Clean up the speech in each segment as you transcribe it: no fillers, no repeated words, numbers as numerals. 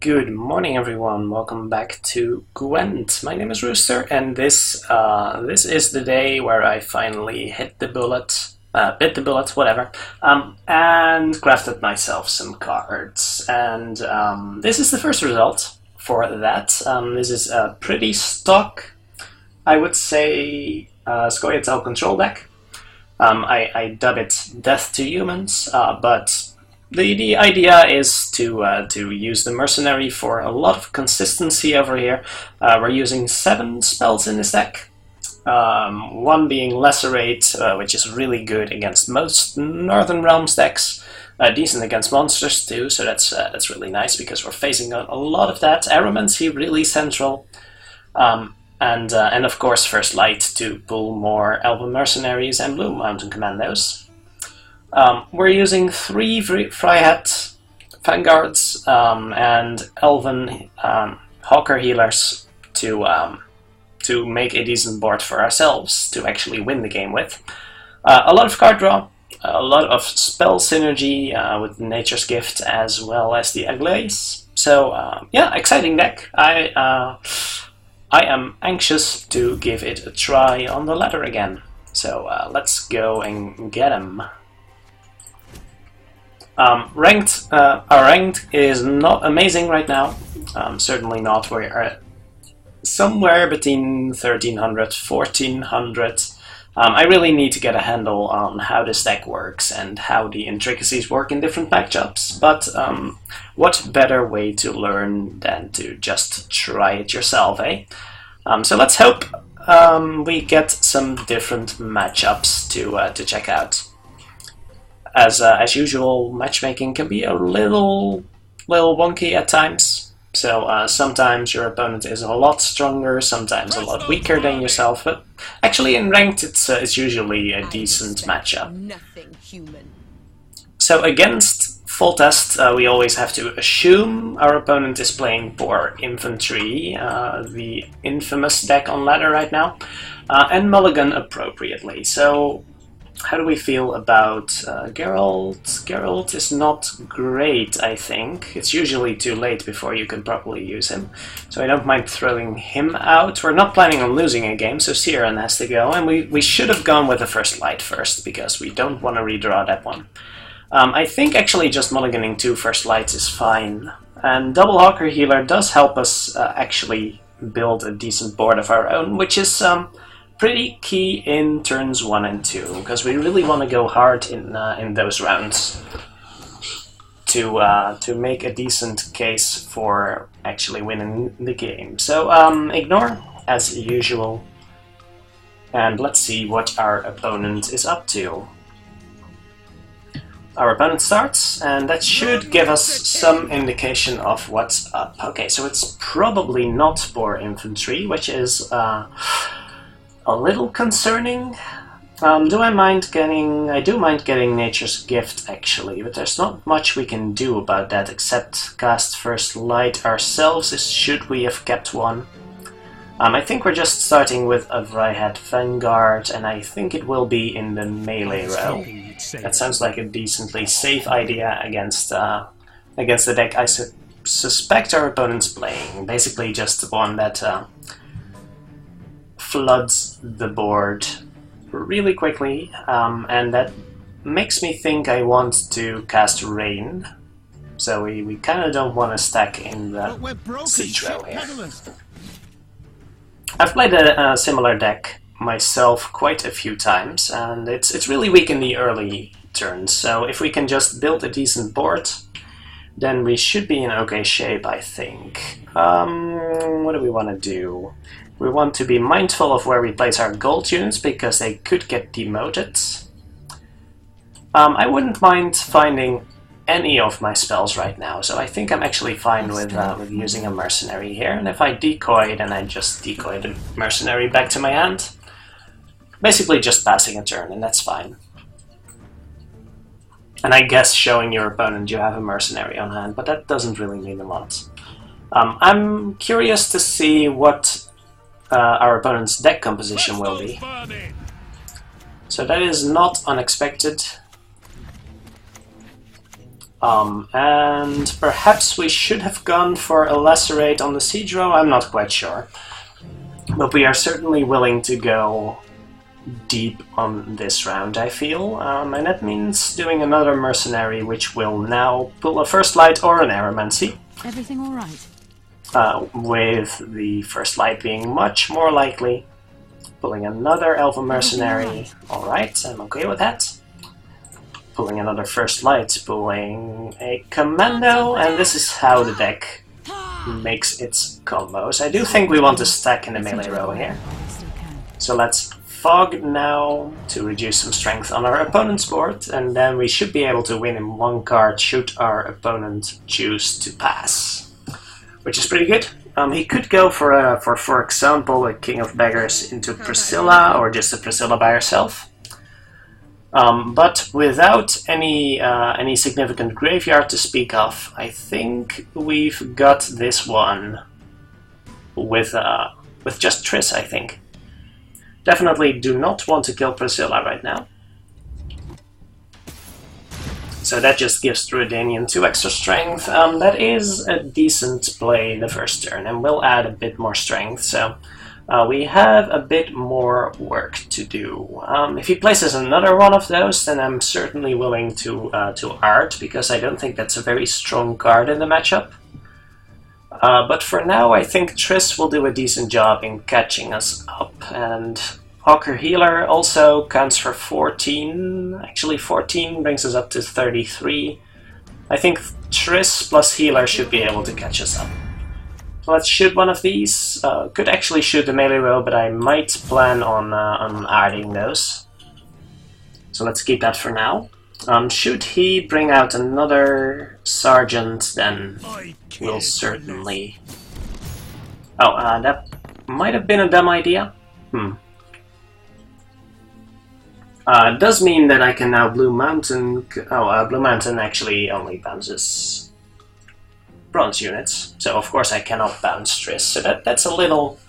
Good morning, everyone. Welcome back to Gwent. My name is Rooster, and this is the day where I finally bit the bullet, whatever, and crafted myself some cards. And this is the first result for that. This is a pretty stock, I would say, Scoia'Tael control deck. I dub it Death to Humans, but the idea is to use the mercenary for a lot of consistency over here. We're using 7 spells in this deck. One being Lacerate, which is really good against most Northern Realms decks. Decent against monsters too, so that's really nice because we're facing a lot of that. Aromancy really central. And of course First Light to pull more Elven Mercenaries and Blue Mountain Commandos. We're using 3 Fryhat Vanguards and Elven Hawker Healers to make a decent board for ourselves to actually win the game with. A lot of card draw, a lot of spell synergy with Nature's Gift as well as the Aglaze. So yeah, exciting deck. I am anxious to give it a try on the ladder again. So let's go and get him. Our ranked is not amazing right now. Certainly not. We are somewhere between 1300, 1400. I really need to get a handle on how this deck works and how the intricacies work in different matchups. But what better way to learn than to just try it yourself, eh? So let's hope we get some different matchups to check out. As usual, matchmaking can be a little wonky at times. So sometimes your opponent is a lot stronger, sometimes a lot weaker than yourself. But actually, in ranked, it's usually a decent matchup. So against Foltest, we always have to assume our opponent is playing for Infantry, the infamous deck on ladder right now, and mulligan appropriately. So how do we feel about Geralt? Geralt is not great, I think. It's usually too late before you can properly use him. So I don't mind throwing him out. We're not planning on losing a game, so Siren has to go. And we should have gone with the First Light first, because we don't want to redraw that one. I think actually just mulliganing 2 First Lights is fine. And Double Hawker Healer does help us actually build a decent board of our own, which is pretty key in turns 1 and 2, because we really want to go hard in those rounds to make a decent case for actually winning the game. So ignore as usual, and let's see what our opponent is up to. Our opponent starts, and that should give us some indication of what's up. Okay, so it's probably not for Infantry, which is a little concerning. I do mind getting Nature's Gift, actually, but there's not much we can do about that except cast First Light ourselves, should we have kept one. I think we're just starting with a Fryhat Vanguard, and I think it will be in the melee row. That sounds like a decently safe idea against the deck I suspect our opponent's playing. Basically just one that floods the board really quickly, and that makes me think I want to cast Rain. So we kind of don't want to stack in the siege row here. I've played a similar deck myself quite a few times, and it's really weak in the early turns. So if we can just build a decent board, then we should be in okay shape, I think. What do we want to do? We want to be mindful of where we place our gold units, because they could get demoted. I wouldn't mind finding any of my spells right now, so I think I'm actually fine with using a mercenary here. And if I decoy, then I just decoy the mercenary back to my hand. Basically just passing a turn, and that's fine. And I guess showing your opponent you have a mercenary on hand, but that doesn't really mean a lot. I'm curious to see what our opponent's deck composition will be. So that is not unexpected. And perhaps we should have gone for a Lacerate on the Siege Row, I'm not quite sure. But we are certainly willing to go deep on this round, I feel. And that means doing another Mercenary, which will now pull a First Light or an Aeromancy. Everything alright? With the First Light being much more likely. Pulling another Elven Mercenary. Alright, I'm okay with that. Pulling another First Light, pulling a Commando, and this is how the deck makes its combos. I do think we want to stack in the melee row here. So let's Fog now to reduce some strength on our opponent's board, and then we should be able to win in one card should our opponent choose to pass. Which is pretty good. He could go for example, a King of Beggars into Priscilla, or just a Priscilla by herself. But without any significant graveyard to speak of, I think we've got this one with just Triss, I think. Definitely do not want to kill Priscilla right now. So that just gives Druidanian 2 extra strength. That is a decent play the first turn, and we'll add a bit more strength, so we have a bit more work to do. If he places another one of those, then I'm certainly willing to Art, because I don't think that's a very strong card in the matchup. But for now, I think Triss will do a decent job in catching us up, and Hawker Healer also counts for 14. Actually, 14 brings us up to 33. I think Triss plus Healer should be able to catch us up. Let's shoot one of these. Could actually shoot the melee row, but I might plan on adding those. So let's keep that for now. Should he bring out another Sergeant, then we'll certainly... Oh, that might have been a dumb idea. It does mean that I can now Blue Mountain... Oh, Blue Mountain actually only bounces bronze units, so of course I cannot bounce Triss, so that's a little...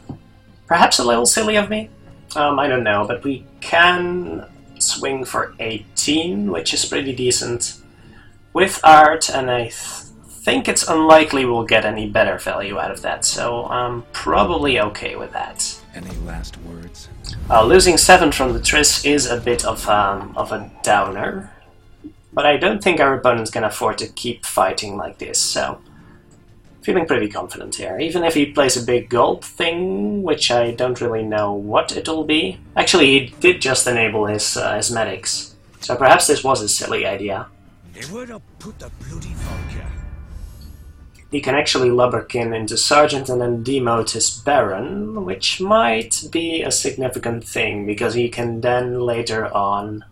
perhaps a little silly of me. I don't know, but we can swing for 18, which is pretty decent with Art, and I think it's unlikely we'll get any better value out of that, so I'm probably okay with that. Any last words? Losing 7 from the Triss is a bit of a downer, but I don't think our opponent can afford to keep fighting like this, so feeling pretty confident here. Even if he plays a big gold thing, which I don't really know what it'll be. Actually, he did just enable his medics, so perhaps this was a silly idea. They would have put the bloody vodka. He can actually Lubberkin into Sergeant and then demote his Baron, which might be a significant thing, because he can then later on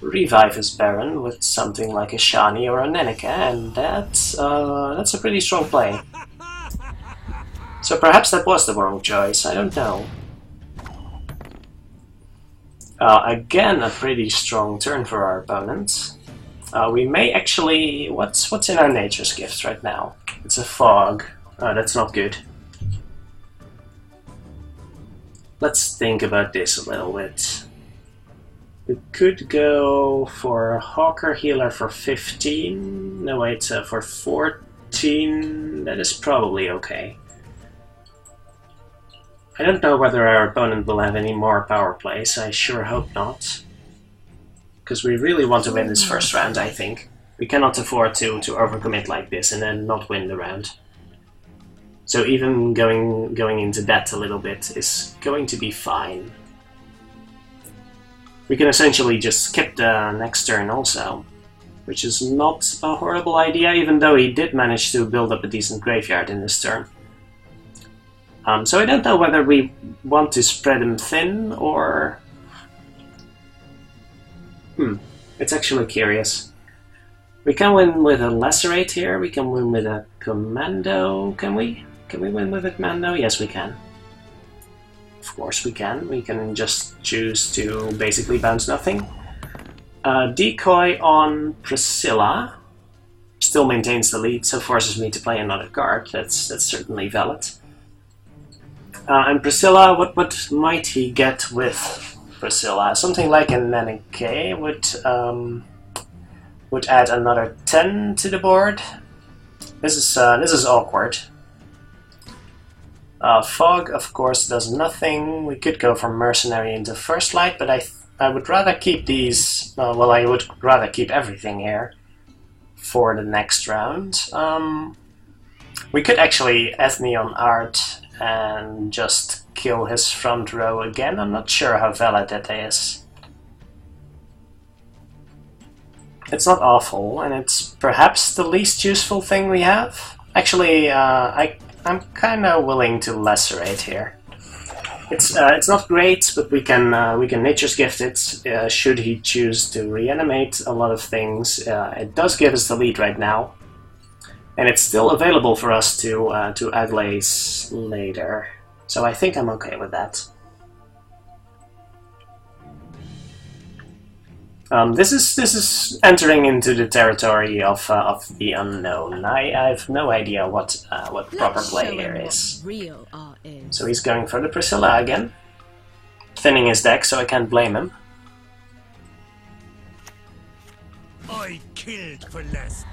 revive his Baron with something like a Shani or a Nenneke, and that's a pretty strong play. So perhaps that was the wrong choice, I don't know. Again, a pretty strong turn for our opponent. We may actually... What's in our Nature's Gifts right now? It's a Fog. That's not good. Let's think about this a little bit. We could go for Hawker Healer for 15. No, wait, for 14. That is probably okay. I don't know whether our opponent will have any more power plays. I sure hope not. Because we really want to win this first round, I think. We cannot afford to overcommit like this and then not win the round. So even going into that a little bit is going to be fine. We can essentially just skip the next turn also, which is not a horrible idea, even though he did manage to build up a decent graveyard in this turn. So I don't know whether we want to spread him thin or... it's actually curious. We can win with a Lacerate here, we can win with a Commando, can we? Can we win with a Commando? Yes, we can. Of course we can. We can just choose to basically bounce nothing. Decoy on Priscilla. Still maintains the lead, so forces me to play another card. That's certainly valid. And Priscilla, what might he get with Priscilla? Something like a Nenneke would add another 10 to the board. This is awkward. Fog, of course, does nothing. We could go from Mercenary into First Light, but I would rather keep these... well, I would rather keep everything here for the next round. We could actually Eithné on Art and just kill his front row again. I'm not sure how valid that is. It's not awful, and it's perhaps the least useful thing we have. Actually, I'm kind of willing to lacerate here. It's not great, but we can Nature's Gift it should he choose to reanimate a lot of things. It does give us the lead right now, and it's still available for us to Aglaze later. So I think I'm okay with that. This is entering into the territory of the unknown. I have no idea what proper play here is. So he's going for the Priscilla again, thinning his deck, so I can't blame him. I killed for less.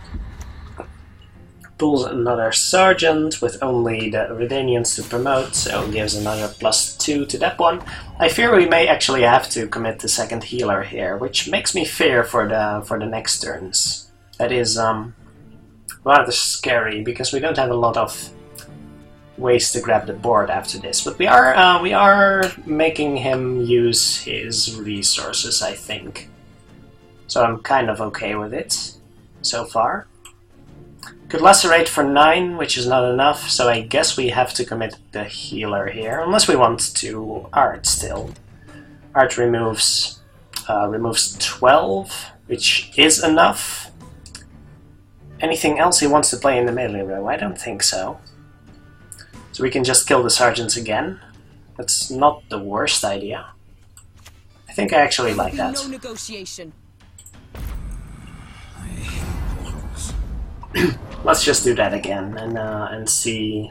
Pulls another Sergeant with only the Redanians to promote, so gives another +2 to that one. I fear we may actually have to commit the second healer here, which makes me fear for the next turns. That is rather scary, because we don't have a lot of ways to grab the board after this. But we are making him use his resources, I think. So I'm kind of okay with it so far. Could lacerate for 9, which is not enough, so I guess we have to commit the healer here, unless we want to Art still. Art removes 12, which is enough. Anything else he wants to play in the melee row? I don't think so. So we can just kill the Sergeants again. That's not the worst idea. I think I actually like that. No negotiation. Let's just do that again and see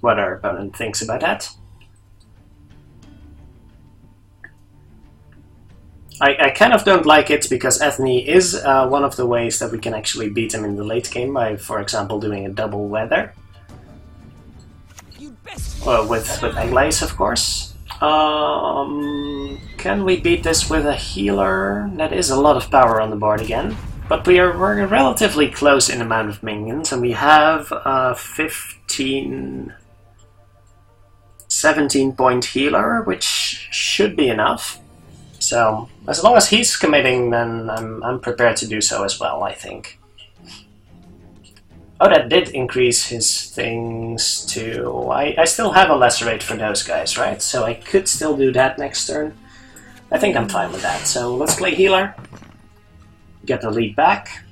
what our opponent thinks about that. I kind of don't like it because Eithné is one of the ways that we can actually beat him in the late game by, for example, doing a double weather. With Aglaze, of course. Can we beat this with a healer? That is a lot of power on the board again. But we're relatively close in amount of minions, and we have 17-point healer, which should be enough. So as long as he's committing, then I'm prepared to do so as well, I think. Oh, that did increase his things too. I still have a lacerate for those guys, right? So I could still do that next turn. I think I'm fine with that. So let's play healer. Get the lead back,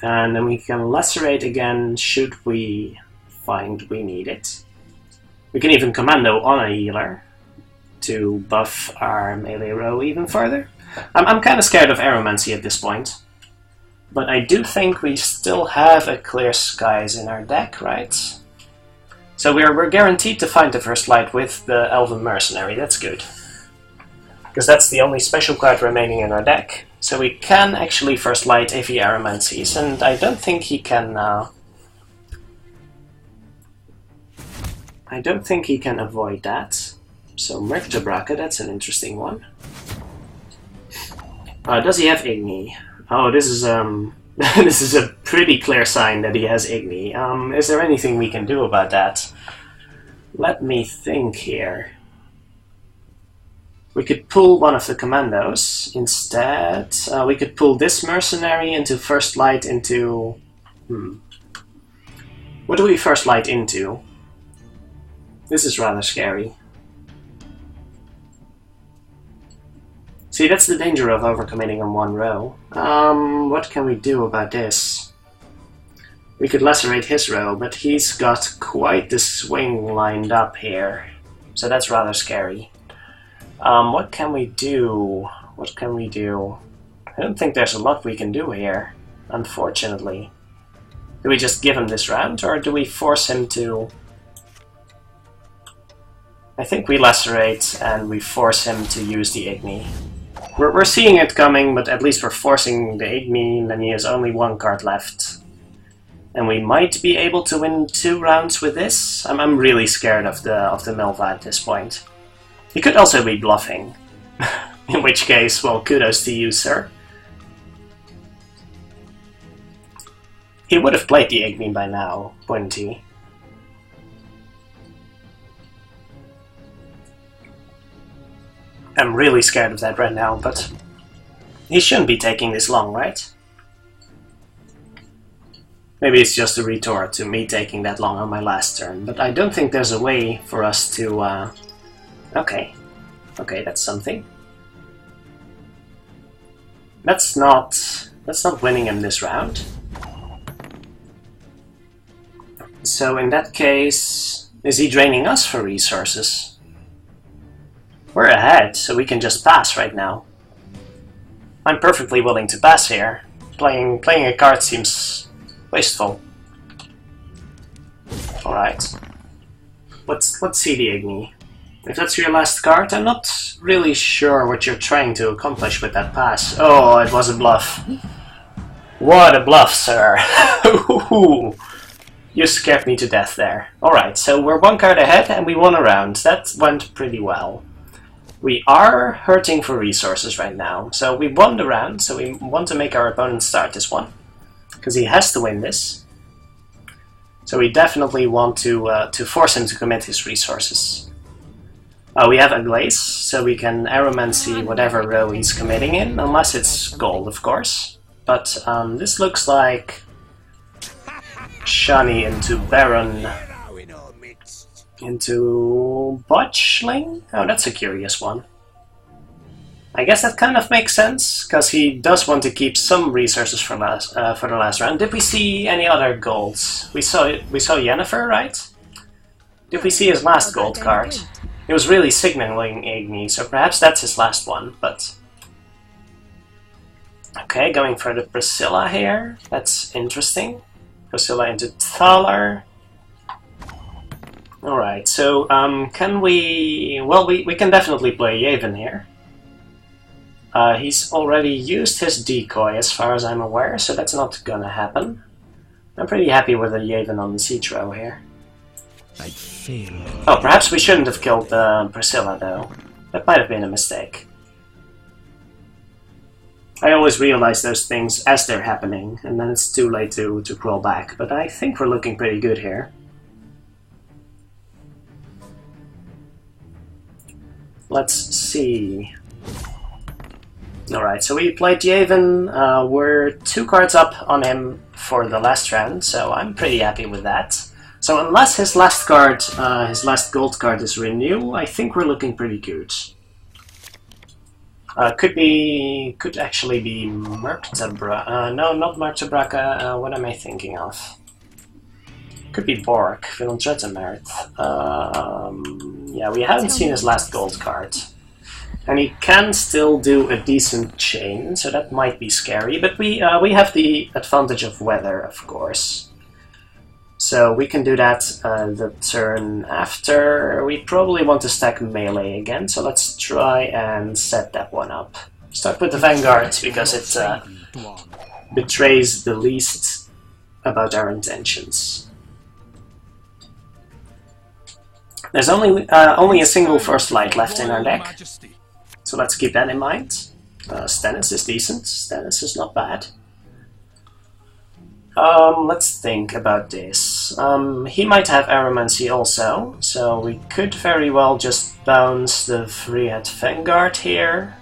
and then we can lacerate again should we find we need it. We can even commando on a healer to buff our melee row even further. I'm kind of scared of Aeromancy at this point, but I do think we still have a Clear Skies in our deck, right? So we're guaranteed to find the First Light with the Elven Mercenary. That's good, because that's the only special card remaining in our deck. So we can actually First Light if he Aeromancies, and I don't think he can. I don't think he can avoid that. So Merktebrake, that's an interesting one. Does he have Igni? Oh, this is this is a pretty clear sign that he has Igni. Is there anything we can do about that? Let me think here. We could pull one of the commandos instead. We could pull this mercenary into First Light into... What do we First Light into? This is rather scary. See, that's the danger of overcommitting on one row. What can we do about this? We could lacerate his row, but he's got quite the swing lined up here. So that's rather scary. What can we do? What can we do? I don't think there's a lot we can do here, unfortunately. Do we just give him this round, or do we force him to... I think we lacerate and we force him to use the Igni. We're seeing it coming, but at least we're forcing the Eithné, and then he has only one card left. And we might be able to win 2 rounds with this. I'm really scared of the Milva at this point. He could also be bluffing. In which case, well, kudos to you, sir. He would have played the Eithné by now, wouldn't he? I'm really scared of that right now, but he shouldn't be taking this long, right? Maybe it's just a retort to me taking that long on my last turn, but I don't think there's a way for us to... Okay, that's something. That's not winning him this round. So in that case, is he draining us for resources? We're ahead, so we can just pass right now. I'm perfectly willing to pass here. Playing a card seems wasteful. Alright. Let's see the Eithné. If that's your last card, I'm not really sure what you're trying to accomplish with that pass. Oh, it was a bluff. What a bluff, sir. You scared me to death there. Alright, so we're 1 card ahead and we won a round. That went pretty well. We are hurting for resources right now. So we won the round, so we want to make our opponent start this one. Because he has to win this. So we definitely want to force him to commit his resources. We have a glaze, so we can aeromancy whatever row he's committing in, unless it's gold, of course. But this looks like Shani into Baron into Botchling? Oh, that's a curious one. I guess that kind of makes sense, because he does want to keep some resources for the last round. Did we see any other golds? We saw Yennefer, right? Did we see his last gold card? He was really signaling Eithné, so perhaps that's his last one, but... Okay, going for the Priscilla here. That's interesting. Priscilla into Thaler. Alright, so can we... Well, we can definitely play Yavin here. He's already used his decoy as far as I'm aware, so that's not gonna happen. I'm pretty happy with a Yavin on the siege row here. I failed. Oh, perhaps we shouldn't have killed Priscilla though. That might have been a mistake. I always realize those things as they're happening, and then it's too late to crawl back, but I think we're looking pretty good here. Let's see. Alright, so we played Yavin. We're 2 cards up on him for the last round, so I'm pretty happy with that. So unless his last card, his last gold card is Renew, I think we're looking pretty good. Could actually be Murktabra. No, not Murktabraka. What am I thinking of? Could be Bork, Villandretamert. Yeah, we haven't seen his last gold card. And he can still do a decent chain, so that might be scary, but we have the advantage of weather, of course. So we can do that the turn after. We probably want to stack melee again, so let's try and set that one up. Start with the Vanguard, because it betrays the least about our intentions. There's only a single First Light left in our deck, so let's keep that in mind. Stennis is decent, Stennis is not bad. Let's think about this. He might have Aeromancy also, so we could very well just bounce the Freehead Vanguard here.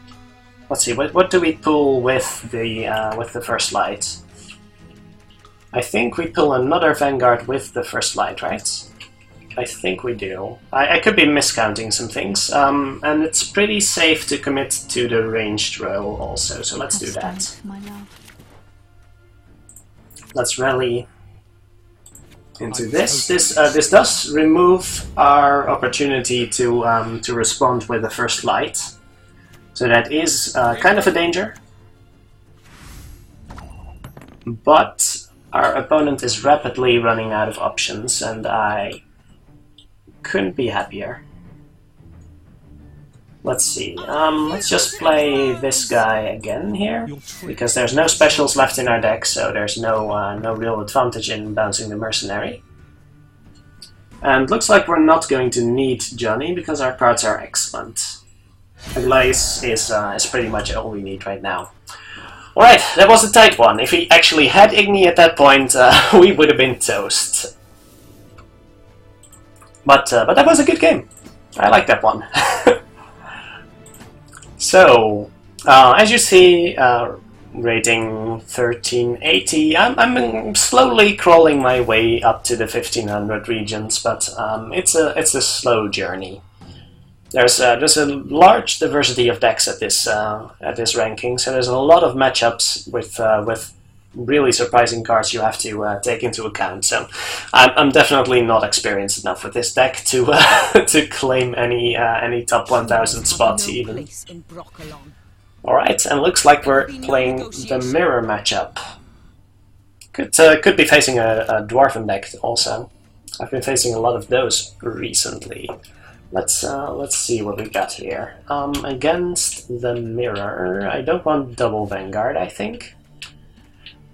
Let's see, what do we pull with the First Light? I think we pull another Vanguard with the First Light, right? I think we do. I could be miscounting some things, and it's pretty safe to commit to the ranged row also, so let's do that. Let's rally into this. This does remove our opportunity to respond with the First Light, so that is kind of a danger. But our opponent is rapidly running out of options, and I couldn't be happier. Let's see. Let's just play this guy again here, because there's no specials left in our deck, so there's no real advantage in bouncing the mercenary. And looks like we're not going to need Johnny because our cards are excellent. A Glaze is pretty much all we need right now. Alright, that was a tight one. If he actually had Igni at that point, we would have been toast. But that was a good game. I like that one. So, as you see, rating 1380. I'm slowly crawling my way up to the 1500 regions, but it's a slow journey. There's a large diversity of decks at this ranking, so there's a lot of matchups with really surprising cards you have to take into account. So I'm definitely not experienced enough with this deck to to claim any top 1000 spots even. Alright, and looks like we're playing the mirror matchup. Could be facing a Dwarven deck also. I've been facing a lot of those recently. Let's see what we got here. Against the mirror, I don't want double Vanguard, I think.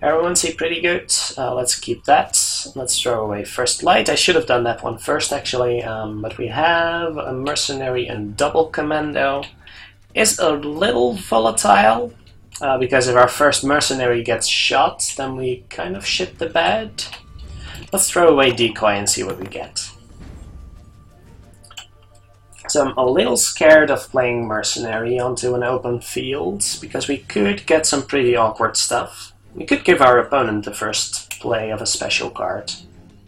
Errancy pretty good. Let's keep that. Let's throw away First Light. I should have done that one first actually, but we have a Mercenary and double Commando. Is a little volatile, because if our first Mercenary gets shot, then we kind of shit the bed. Let's throw away Decoy and see what we get. So I'm a little scared of playing Mercenary onto an open field, because we could get some pretty awkward stuff. We could give our opponent the first play of a special card.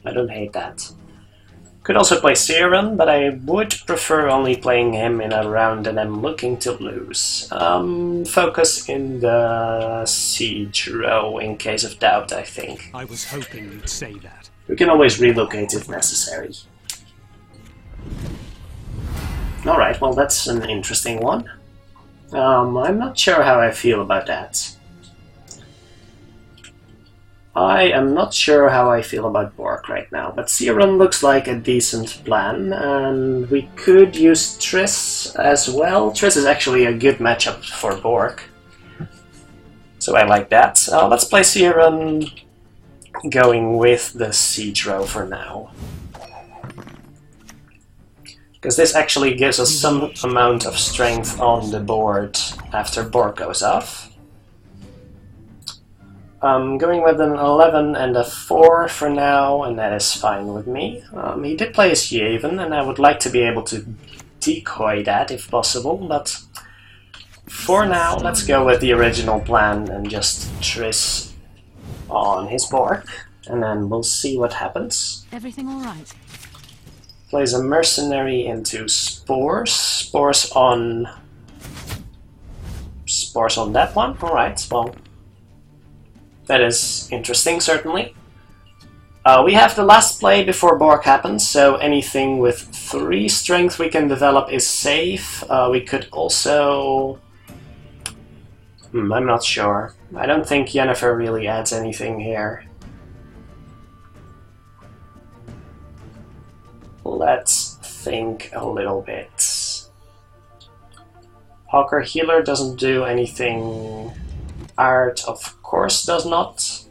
I don't hate that. Could also play Siren, but I would prefer only playing him in a round that I'm looking to lose. Focus in the siege row in case of doubt, I think. I was hoping you'd say that. We can always relocate if necessary. Alright, well that's an interesting one. I'm not sure how I feel about that. I am not sure how I feel about Bork right now, but Siren looks like a decent plan, and we could use Triss as well. Triss is actually a good matchup for Bork, so I like that. Let's play Siren going with the Siege Row for now, because this actually gives us some amount of strength on the board after Bork goes off. Going with an 11 and a 4 for now, and that is fine with me. He did play his Yaven, and I would like to be able to decoy that if possible, but for now, let's go with the original plan and just Triss on his Bork, and then we'll see what happens. Everything alright? Plays a Mercenary into Spores. Spores on that one? Alright, well, that is interesting, certainly. We have the last play before Bork happens, so anything with 3 strength we can develop is safe. We could also... I'm not sure. I don't think Yennefer really adds anything here. Let's think a little bit. Hawker Healer doesn't do anything. Art, of course, does not.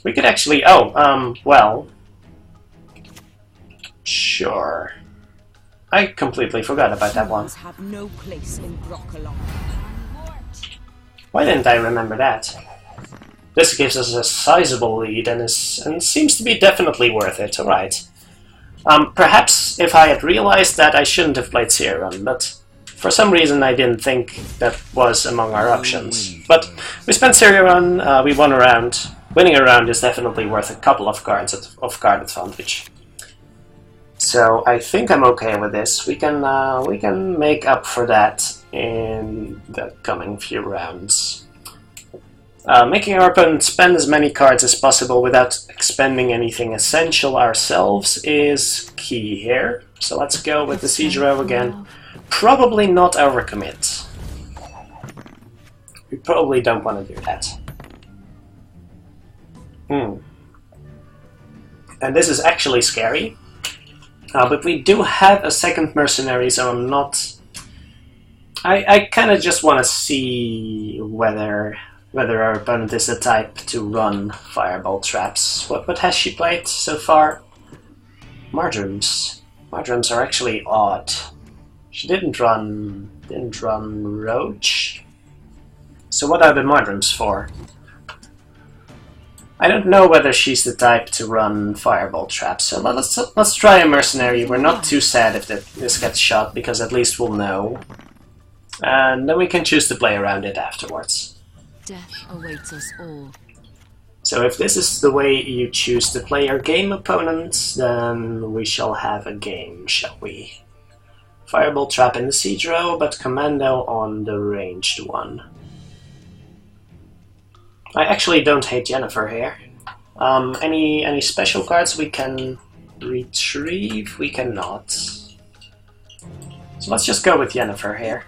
We could actually... well... Sure. I completely forgot about that one. Have no place in Broccolon. Why didn't I remember that? This gives us a sizable lead and seems to be definitely worth it, alright. Perhaps if I had realized that I shouldn't have played Siren, but for some reason I didn't think that was among our options. But we spent Siren, we won a round. Winning a round is definitely worth a couple of cards of card advantage. So I think I'm okay with this. We can make up for that in the coming few rounds. Making our opponent spend as many cards as possible without expending anything essential ourselves is key here. So let's go with the Siege Row again. Probably not overcommit. We probably don't want to do that. And this is actually scary. But we do have a second mercenary, so I'm not I kind of just want to see whether our opponent is the type to run fireball traps. What has she played so far? Marjorams. Marjorams are actually odd. She didn't run Roach. So what are the Marjorams for? I don't know whether she's the type to run fireball traps. So let's try a mercenary. We're not too sad if this gets shot because at least we'll know. And then we can choose to play around it afterwards. Death awaits us all. So if this is the way you choose to play your game opponents, then we shall have a game, shall we? Fireball trap in the siege row, but commando on the ranged one. I actually don't hate Yennefer here. Any special cards we can retrieve? We cannot. So let's just go with Yennefer here.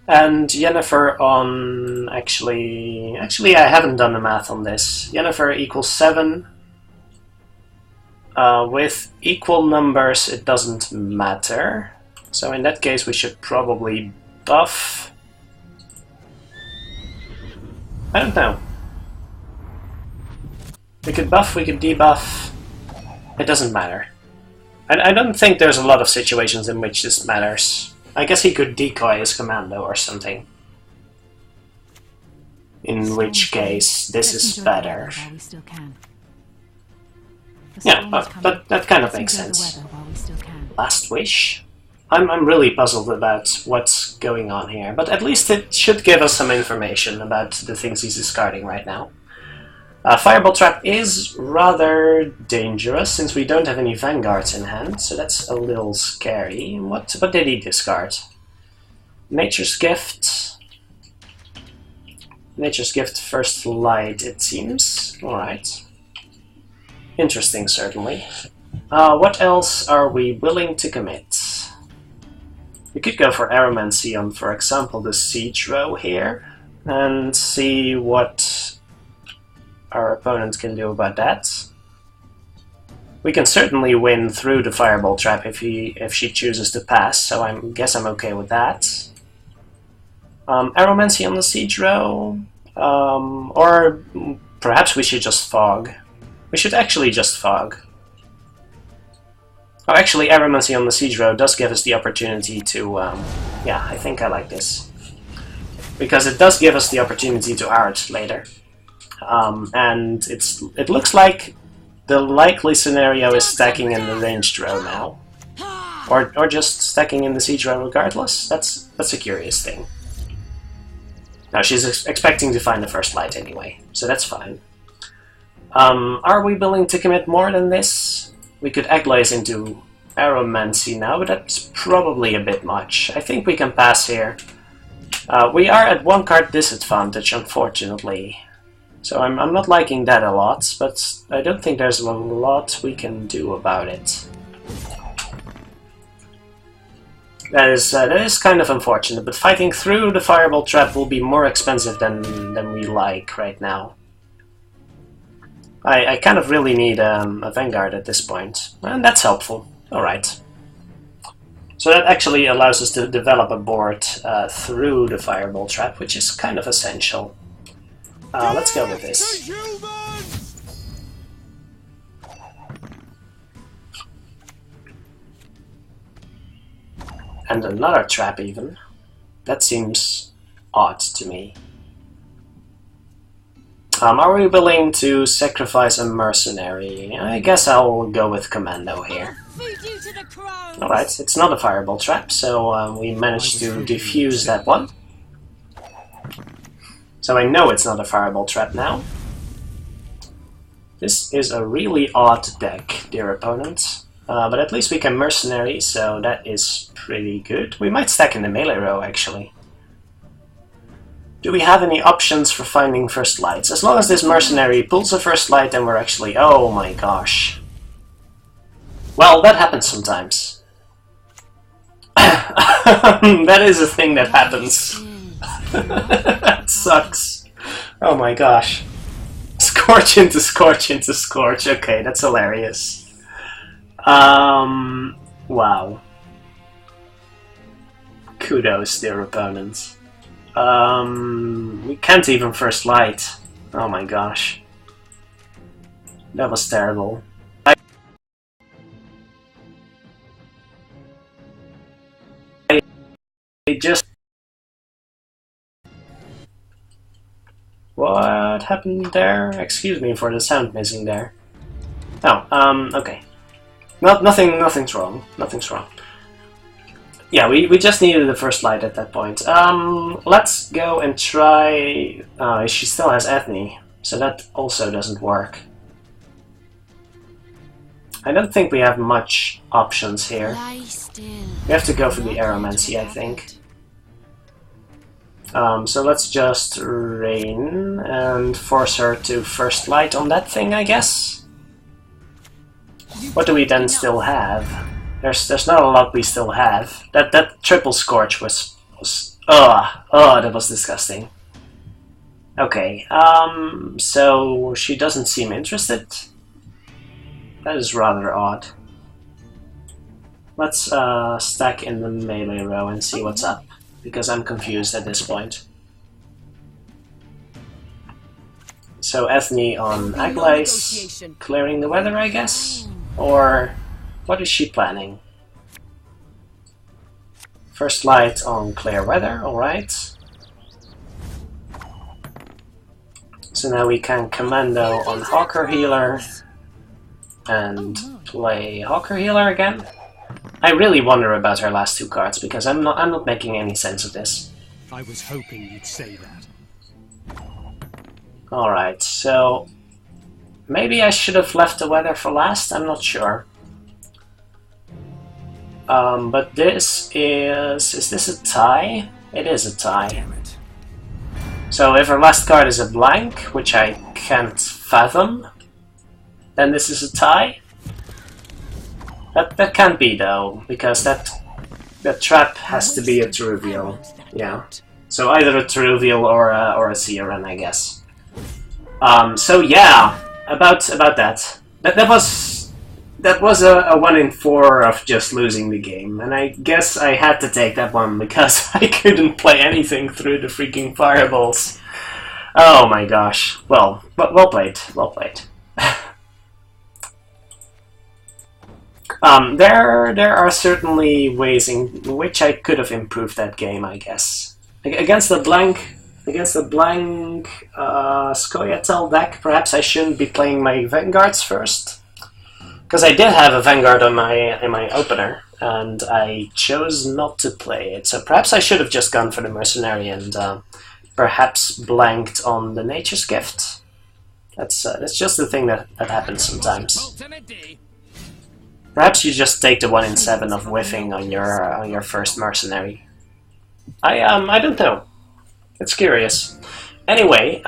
And Yennefer on... Actually, I haven't done the math on this. Yennefer equals 7. With equal numbers, it doesn't matter. So in that case, we should probably buff. I don't know. We could buff, we could debuff. It doesn't matter. I don't think there's a lot of situations in which this matters. I guess he could decoy his commando or something. In which case, this is better. Yeah, but that kind of makes sense. Last wish? I'm really puzzled about what's going on here, but at least it should give us some information about the things he's discarding right now. Fireball Trap is rather dangerous since we don't have any vanguards in hand, so that's a little scary. What did he discard? Nature's Gift. Nature's Gift First Light, it seems. Alright. Interesting, certainly. What else are we willing to commit? We could go for Aromancy on, for example, the Siege Row here, and see what our opponent can do about that. We can certainly win through the Fireball Trap if she chooses to pass, so I guess I'm okay with that. Aromancy on the Siege Row, or perhaps we should just Fog. We should actually just Fog. Oh, actually, Aromancy on the Siege Row does give us the opportunity to... yeah, I think I like this. Because it does give us the opportunity to art later. And it looks like the likely scenario is stacking in the ranged row now. Or just stacking in the siege row regardless. That's a curious thing. Now, she's expecting to find the first light anyway, so that's fine. Are we willing to commit more than this? We could Egg-Lace into Aromancy now, but that's probably a bit much. I think we can pass here. We are at 1 card disadvantage, unfortunately. So I'm not liking that a lot, but I don't think there's a lot we can do about it. That is kind of unfortunate, but fighting through the Fireball Trap will be more expensive than we like right now. I kind of really need a Vanguard at this point, and that's helpful. Alright. So that actually allows us to develop a board through the Fireball Trap, which is kind of essential. Let's go with this. And another trap even. That seems odd to me. Are we willing to sacrifice a mercenary? I guess I'll go with Commando here. Alright, it's not a Fireball Trap, so we managed to defuse that one. So I know it's not a Fireball Trap now. This is a really odd deck, dear opponent. But at least we can Mercenary, so that is pretty good. We might stack in the melee row, actually. Do we have any options for finding first lights? As long as this Mercenary pulls a first light, then we're actually... Oh my gosh. Well, that happens sometimes. That is a thing that happens. That sucks. Oh my gosh. Scorch into Scorch into Scorch. Okay, that's hilarious. Wow. Kudos, dear opponent. We can't even first light. Oh my gosh. That was terrible. I just... What happened there? Excuse me for the sound missing there. Oh, okay. Nothing's wrong. Nothing's wrong. Yeah, we just needed the first light at that point. Let's go and try... she still has Eithné, so that also doesn't work. I don't think we have much options here. We have to go for the Aromancy, I think. So let's just rain and force her to first light on that thing, I guess. What do we then still have? There's not a lot we still have. That triple scorch was that was disgusting. Okay, so she doesn't seem interested. That is rather odd. Let's stack in the melee row and see what's up, because I'm confused at this point. So Eithné on Aglace, clearing the weather, I guess? Or what is she planning? First light on clear weather, alright. So now we can commando on Hawker Healer and play Hawker Healer again. I really wonder about her last two cards, because I'm not making any sense of this. I was hoping you'd say that. Alright, so maybe I should have left the weather for last, I'm not sure. But this is this a tie? It is a tie. So if her last card is a blank, which I can't fathom, then this is a tie? That can't be though, because that trap has to be a trivial. Yeah. So either a trivial or a Seeren, I guess. So yeah, about that. That was a 1 in 4 of just losing the game, and I guess I had to take that one because I couldn't play anything through the freaking fireballs. Oh my gosh. Well played. Well played. There are certainly ways in which I could have improved that game, I guess. Against the blank Scoia'Tael deck, perhaps I shouldn't be playing my Vanguards first. Because I did have a Vanguard on in my opener, and I chose not to play it. So perhaps I should have just gone for the Mercenary and perhaps blanked on the Nature's Gift. That's just the thing that happens sometimes. Perhaps you just take the 1 in 7 of whiffing on your first Mercenary. I don't know. It's curious. Anyway,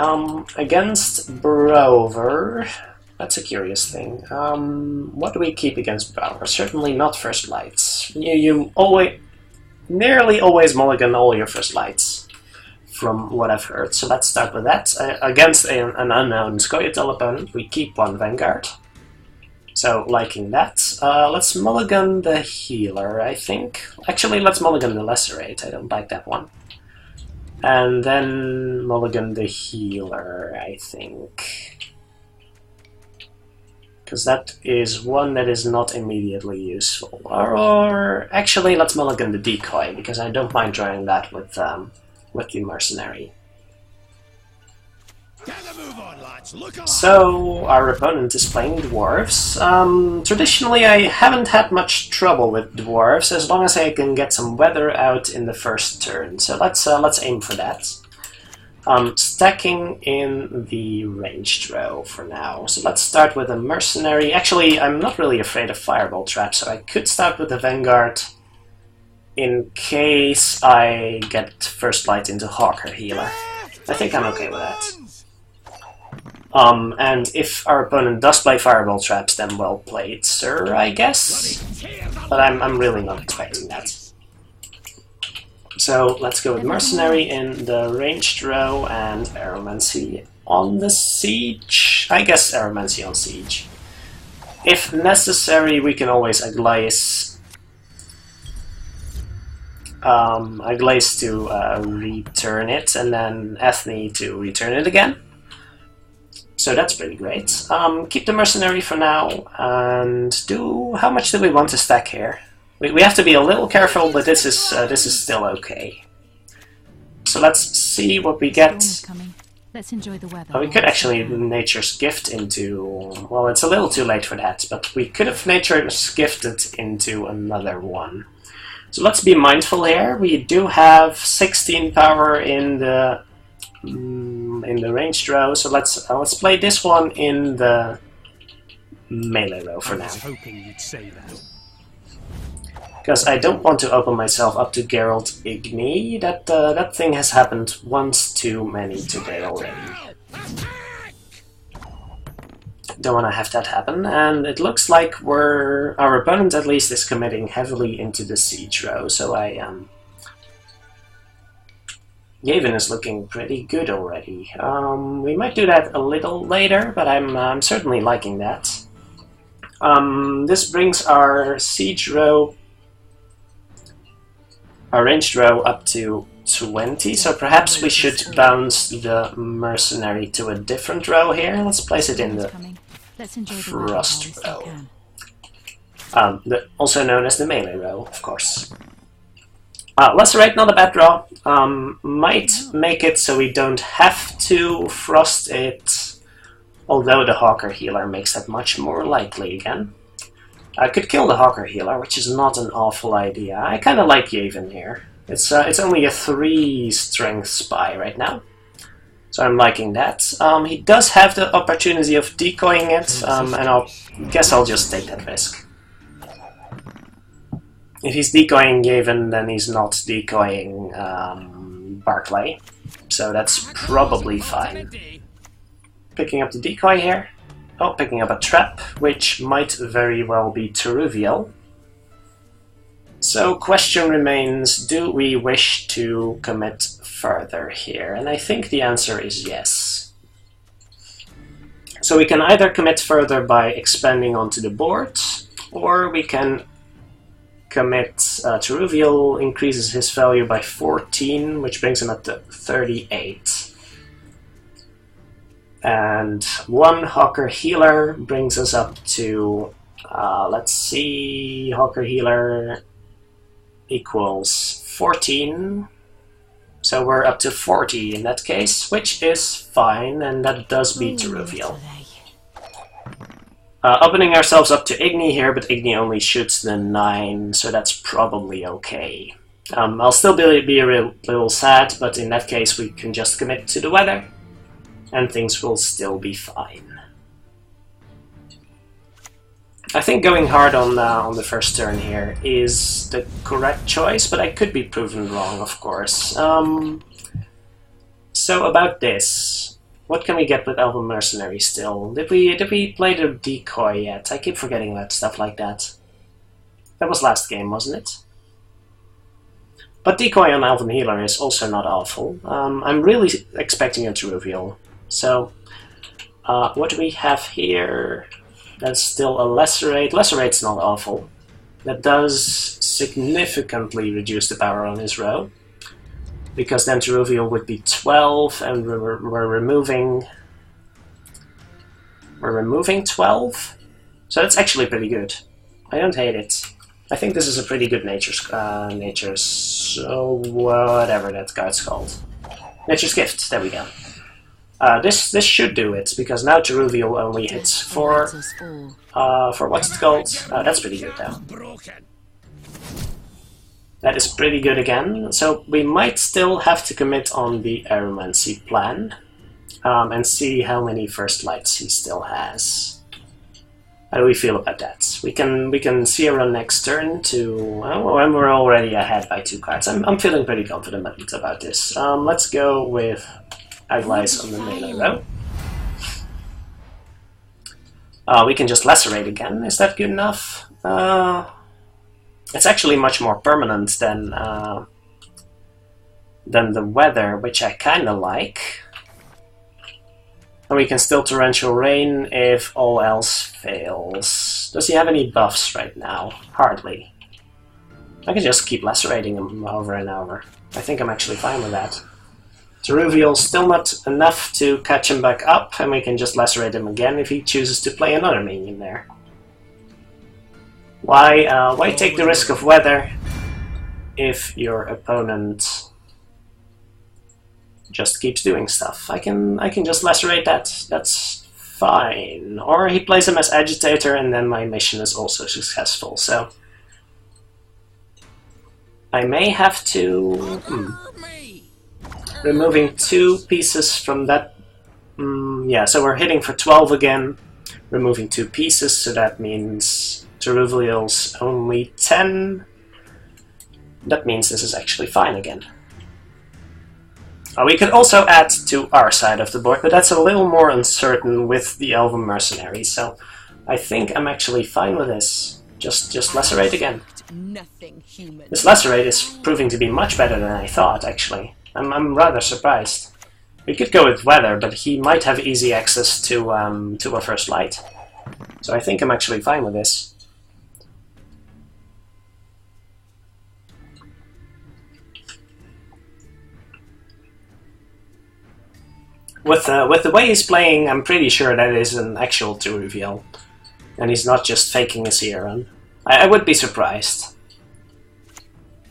against Brouver. That's a curious thing. What do we keep against Brouver? Certainly not first lights. You nearly always mulligan all your first lights, from what I've heard. So let's start with that. Against an unknown Scoia'Tael opponent, we keep 1 Vanguard. So, liking that. Let's mulligan the Healer, I think. Actually, let's mulligan the Lacerate. I don't like that one. And then mulligan the Healer, I think. Because that is one that is not immediately useful. Or actually, let's mulligan the Decoy, because I don't mind drawing that with the Mercenary. So, our opponent is playing Dwarves. Traditionally, I haven't had much trouble with Dwarves, as long as I can get some weather out in the first turn. So let's aim for that. Stacking in the ranged row for now. So let's start with a Mercenary. Actually, I'm not really afraid of Fireball Trap, so I could start with a Vanguard in case I get first light into Hawker Healer. I think I'm okay with that. And if our opponent does play Fireball Traps, then well played, sir, I guess? But I'm really not expecting that. So let's go with Mercenary in the ranged row and Aromancy on the Siege. I guess Aromancy on Siege. If necessary, we can always Aglace Aglaze to return it, and then Eithné to return it again. So that's pretty great. Keep the mercenary for now, and do... how much do we want to stack here? We have to be a little careful, but this is still okay. So let's see what we get. Let's enjoy the weather. We could actually Nature's Gift into... well, it's a little too late for that, but we could have Nature's Gifted into another one. So let's be mindful here. We do have 16 power in the ranged row, so let's play this one in the melee row for now. I was hoping you'd say that. Because I don't want to open myself up to Geralt Igni. That thing has happened once too many today already. Don't want to have that happen, and it looks like our opponent at least is committing heavily into the siege row, so Yavin is looking pretty good already. We might do that a little later, but I'm certainly liking that. This brings our siege row, our ranged row, up to 20, so perhaps we should bounce the mercenary to a different row here. Let's place it in the frost row. Also known as the melee row, of course. Lacerate, not a bad draw. Might make it so we don't have to frost it, although the Hawker Healer makes that much more likely again. I could kill the Hawker Healer, which is not an awful idea. I kind of like Yavin here. It's only a 3 strength spy right now, so I'm liking that. He does have the opportunity of decoying it, and I guess I'll just take that risk. If he's decoying Yavin, then he's not decoying Barclay, so that's probably fine. Picking up the decoy here. Oh, picking up a trap, which might very well be Teruviel. So, question remains, do we wish to commit further here? And I think the answer is yes. So we can either commit further by expanding onto the board, or we can commit... Teruviel increases his value by 14, which brings him up to 38. And 1 Hawker Healer brings us up to, let's see, Hawker Healer equals 14. So we're up to 40 in that case, which is fine, and that does beat Teruviel. Opening ourselves up to Igni here, but Igni only shoots the 9, so that's probably okay. I'll still be a little sad, but in that case we can just commit to the weather, and things will still be fine. I think going hard on the first turn here is the correct choice, but I could be proven wrong, of course. So about this. What can we get with Elven Mercenary still? Did we play the decoy yet? I keep forgetting about stuff like that. That was last game, wasn't it? But decoy on Elven Healer is also not awful. I'm really expecting it to reveal. So, what do we have here? That's still a Lacerate. Lacerate's not awful. That does significantly reduce the power on his row, because then Teruviel would be 12, and we're removing 12. So that's actually pretty good. I don't hate it. I think this is a pretty good nature's so whatever that card's called. Nature's Gift. There we go. This should do it, because now Teruviel only hits for what's it called? That's pretty good though. That is pretty good again. So we might still have to commit on the Aromancy plan, and see how many first lights he still has. How do we feel about that? We can see a run next turn to, well, and we're already ahead by 2 cards. I'm feeling pretty confident about this. Let's go with Aglaze on the melee row. We can just Lacerate again. Is that good enough? It's actually much more permanent than the weather, which I kinda like. And we can still Torrential Rain if all else fails. Does he have any buffs right now? Hardly. I can just keep lacerating him over and over. I think I'm actually fine with that. Teruvial's still not enough to catch him back up, and we can just lacerate him again if he chooses to play another minion there. Why take the risk of weather if your opponent just keeps doing stuff? I can just lacerate that. That's fine. Or he plays him as agitator, and then my mission is also successful. So I may have to. Removing 2 pieces from that. Yeah, so we're hitting for 12 again. Removing 2 pieces, so that means Teruvial's only 10. That means this is actually fine again. We could also add to our side of the board, but that's a little more uncertain with the Elven Mercenary, so I think I'm actually fine with this. Just lacerate again. Nothing human. This lacerate is proving to be much better than I thought, actually. I'm rather surprised. We could go with weather, but he might have easy access to a first light. So I think I'm actually fine with this. With the way he's playing, I'm pretty sure that is an actual Teruvial, and he's not just faking a seer run. I would be surprised.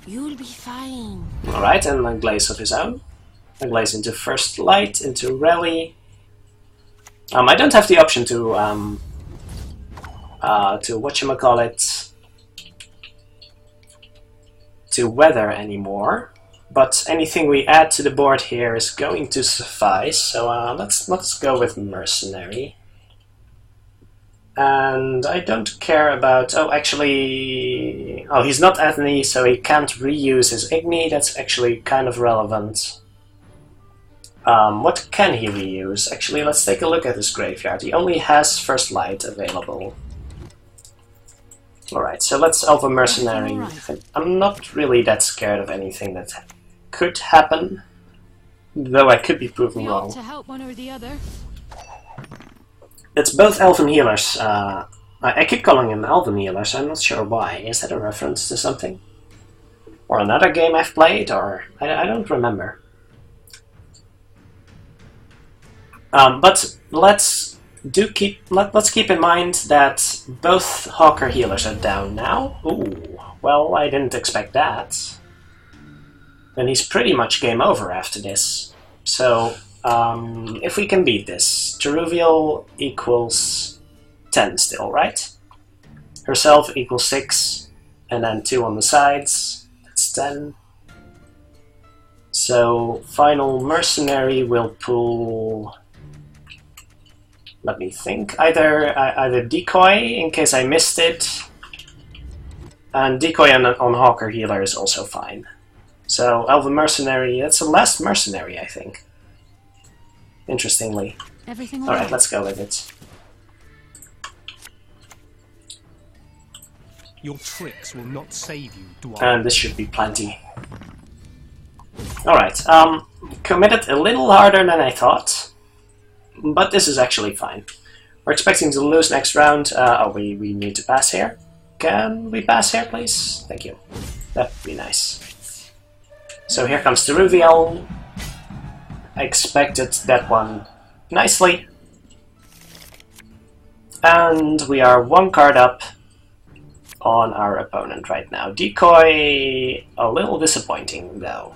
You'll be fine. Alright, and a glaze of his own. A glaze into first light, into rally. I don't have the option to whatchamacallit, to weather anymore, but anything we add to the board here is going to suffice, so let's go with Mercenary. And I don't care about... Oh, actually... Oh, he's not Eithné, so he can't reuse his Eithné. That's actually kind of relevant. What can he reuse? Actually, let's take a look at his graveyard. He only has First Light available. Alright, so let's Elf a Mercenary. I'm not really that scared of anything that could happen, though I could be proven wrong. To help one or the other. It's both Elven Healers. I keep calling them Elven Healers, I'm not sure why. Is that a reference to something? Or another game I've played, or... I don't remember. But let's keep in mind that both Hawker Healers are down now. Ooh, well, I didn't expect that. Then he's pretty much game over after this. So... if we can beat this, Teruvial equals 10 still, right? Herself equals 6, and then 2 on the sides, that's 10. So, final Mercenary will pull... Let me think. Either Decoy, in case I missed it, and Decoy on Hawker Healer is also fine. So, Elven Mercenary, that's the last Mercenary, I think. Interestingly. Alright, let's go with it. Your tricks will not save you, Dwarf. And this should be plenty. Alright, committed a little harder than I thought, but this is actually fine. We're expecting to lose next round. Oh, we need to pass here. Can we pass here, please? Thank you. That'd be nice. So here comes Teruvial. I expected that one nicely. And we are 1 card up on our opponent right now. Decoy, a little disappointing though.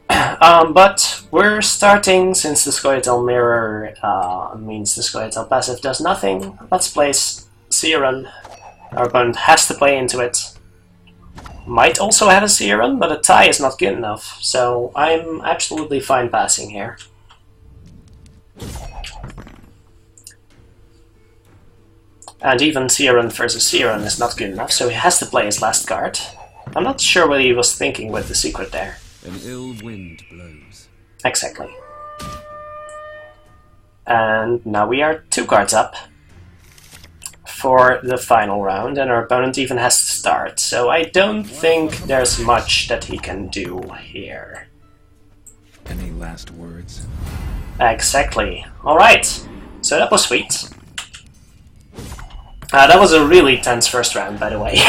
But we're starting, since the Scoia'Tael mirror means the Scoia'Tael passive does nothing. Let's place Seeran. Our opponent has to play into it. Might also have a Seeran, but a tie is not good enough, so I'm absolutely fine passing here. And even Seeran versus Seeran is not good enough, so he has to play his last card. I'm not sure what he was thinking with the secret there. An ill wind blows. Exactly. And now we are 2 cards up for the final round, and our opponent even has to start, so I don't think there's much that he can do here. Any last words? Exactly. Alright, so that was sweet. That was a really tense first round, by the way.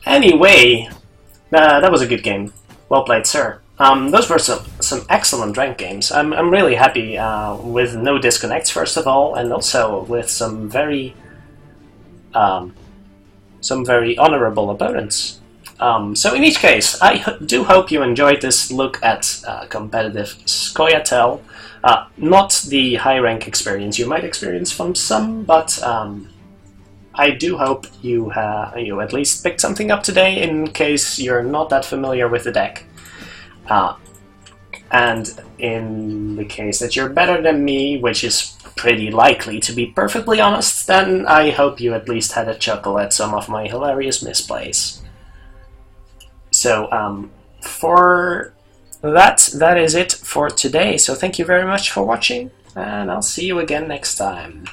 Anyway, that was a good game. Well played, sir. Those were some excellent rank games. I'm really happy with no disconnects, first of all, and also with some very honorable opponents. So in each case, I do hope you enjoyed this look at competitive Scoia'Tael. Not the high rank experience you might experience from some, but I do hope you at least picked something up today in case you're not that familiar with the deck. And in the case that you're better than me, which is pretty likely to be perfectly honest, then I hope you at least had a chuckle at some of my hilarious misplays. So, for that is it for today. So thank you very much for watching, and I'll see you again next time.